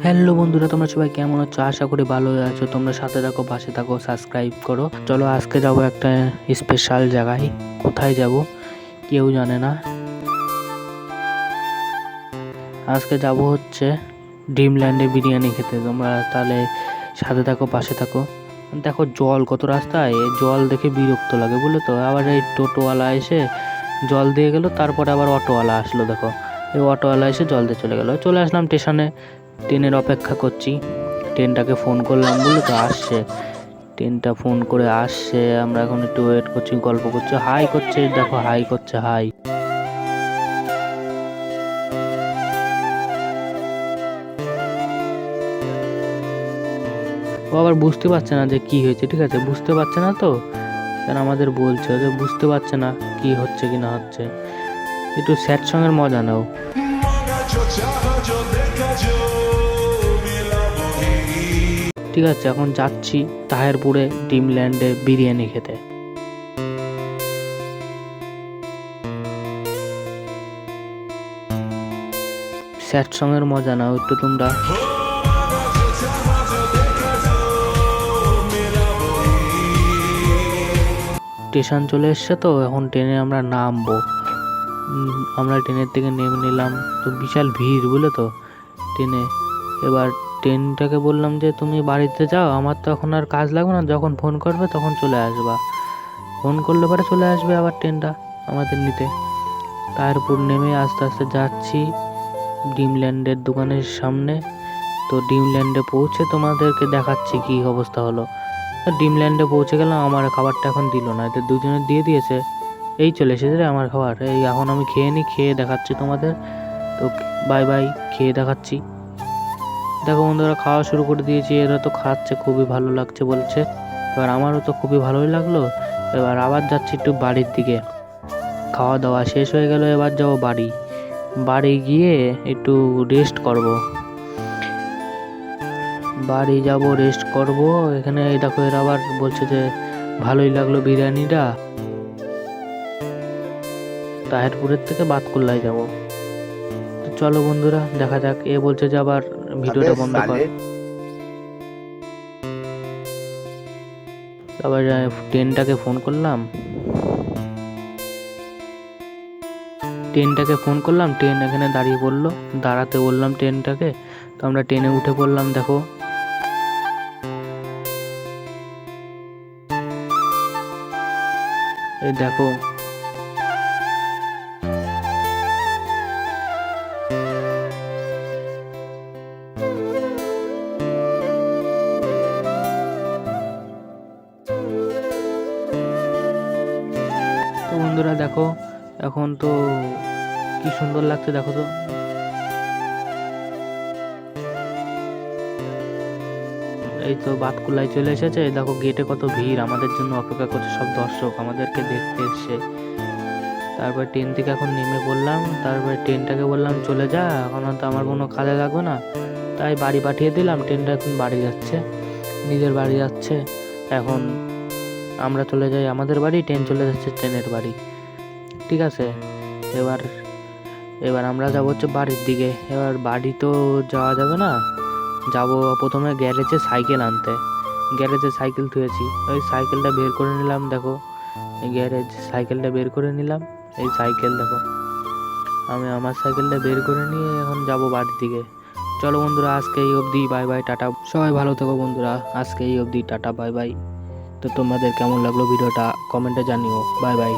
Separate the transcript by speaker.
Speaker 1: Hello বন্ধুরা, তোমরা সবাই কেমন আছো? আশা করি ভালো আছো। তোমরা সাথে থাকো, পাশে থাকো, সাবস্ক্রাইব করো। চলো আজকে যাব একটা স্পেশাল জায়গায়। কোথায় যাব কেউ জানে না। আজকে যাব হচ্ছে ড্রিমল্যান্ডে বিরিয়ানি খেতে। তোমরা তাহলে সাথে থাকো, পাশে থাকো। দেখো জল কত রাস্তায়, এই জল দেখে বিরক্ত লাগে বুঝলে তো। আবার এই টোটোওয়ালা এসে জল দিয়ে গেল, তারপরে আবার অটোওয়ালা আসলো। দেখো এই অটোওয়ালা এসে জল দিয়ে চলে গেল। চলে আসলাম স্টেশনে, ট্রেনের অপেক্ষা করছি। ট্রেনটাকে ফোন করলাম বলে তো আসছে, ট্রেনটা ফোন করে আসছে। আমরা এখন একটু ওয়েট করছি, গল্প করছি, হাই করছে, দেখো হাই করছে, হাই। ও আবার বুঝতে পারছে না যে কি হয়েছে, ঠিক আছে, বুঝতে পারছে না তো, কেন আমাদের বলছে যে বুঝতে পারছে না কি হচ্ছে কি না হচ্ছে। একটু স্যাড সঙ্গের মজা নাও। ঠিক আছে, এখন যাচ্ছি তাহেরপুরে ড্রিমল্যান্ডে বিরিয়ানি খেতে। স্যাড সঙ্গের মজা নাও একটু তোমরা। স্টেশন চলে এসছে তো, এখন ট্রেনে আমরা নামবো। আমরা ট্রেনের থেকে নেমে নিলাম, তো বিশাল ভিড় বুঝলে তো ট্রেনে। এবার ট্রেনটাকে বললাম যে তুমি বাড়িতে যাও, আমার তো এখন আর কাজ লাগবে না, যখন ফোন করবে তখন চলে আসবা। ফোন করলে পরে চলে আসবে আবার ট্রেনটা আমাদের নিতে। তারপর নেমে আস্তে আস্তে যাচ্ছি ড্রিমল্যান্ডের দোকানের সামনে। তো ড্রিমল্যান্ডে পৌঁছে তোমাদেরকে দেখাচ্ছি কি অবস্থা হলো। ড্রিমল্যান্ডে পৌঁছে গেলাম, আমার খাবারটা এখন দিল না, এদের দুজনে দিয়ে দিয়েছে। এই চলে এসেছে রে আমার খাবার, এই এখন আমি খেয়ে নিই, খেয়ে দেখাচ্ছি তোমাদের। তো বাই বাই, খেয়ে দেখাচ্ছি। দেখো বন্ধুরা, খাওয়া শুরু করে দিয়েছি, এরা তো খাচ্ছে, খুবই ভালো লাগছে বলছে। এবার আমারও তো খুবই ভালোই লাগলো। এবার আবার যাচ্ছি একটু বাড়ির দিকে। খাওয়া দাওয়া শেষ হয়ে গেল, এবার যাবো বাড়ি। বাড়ি গিয়ে একটু রেস্ট করব। বাড়ি যাব, রেস্ট করব। এখানে এই দেখো এরা আবার বলছে যে ভালোই লাগলো বিরিয়ানিটা। তাহেরপুরের থেকে বাতকুল্লায় যাব। তো চলো বন্ধুরা দেখা যাক। এ বলছে যে আবার ভিডিওটা বন্ধ কর। আবার ট্রেনটাকে ফোন করলাম, ট্রেন এখানে দাঁড়িয়ে পড়লো, দাঁড়াতে বললাম ট্রেনটাকে। তো আমরা ট্রেনে উঠে পড়লাম। দেখো এই দেখো তো বন্ধুরা, দেখো এখন তো কি সুন্দর লাগছে, দেখো তো। এই তো বাতকুল্লায় চলে এসেছে, দেখো গেটে কত ভিড়, আমাদের জন্য অপেক্ষা করছে সব দর্শক, আমাদেরকে দেখতে এসছে। তারপর ট্রেন থেকে এখন নেমে পড়লাম, তারপরে ট্রেনটাকে বললাম চলে যা, এখন তো আমার কোনো কাজে লাগবে না, তাই বাড়ি পাঠিয়ে দিলাম। ট্রেনটা এখন বাড়ি যাচ্ছে, নিজের বাড়ি যাচ্ছে। এখন আমরা চলে যাই আমাদের বাড়ি, ট্রেন চলে যাচ্ছে ট্রেনের বাড়ি। ঠিক আছে, এবার এবার আমরা যাবো হচ্ছে বাড়ির দিকে। এবার বাড়ি তো যাওয়া যাবে না, যাব প্রথমে গ্যারেজে সাইকেল আনতে। গ্যারেজে সাইকেল থুয়েছি, ওই সাইকেলটা বের করে নিলাম। দেখো এই গ্যারেজ সাইকেলটা বের করে নিলাম। এই সাইকেল দেখো, আমি আমার সাইকেলটা বের করে নিয়ে এখন যাব বাড়ির দিকে। চলো বন্ধুরা, আজকে এই অবধি, বাই বাই, টাটা। সবাই ভালো থেকো বন্ধুরা, আজকে এই অবধি, টাটা বাই বাই। তো তোমাদের কেমন লাগলো ভিডিওটা কমেন্টে জানিও। Bye bye.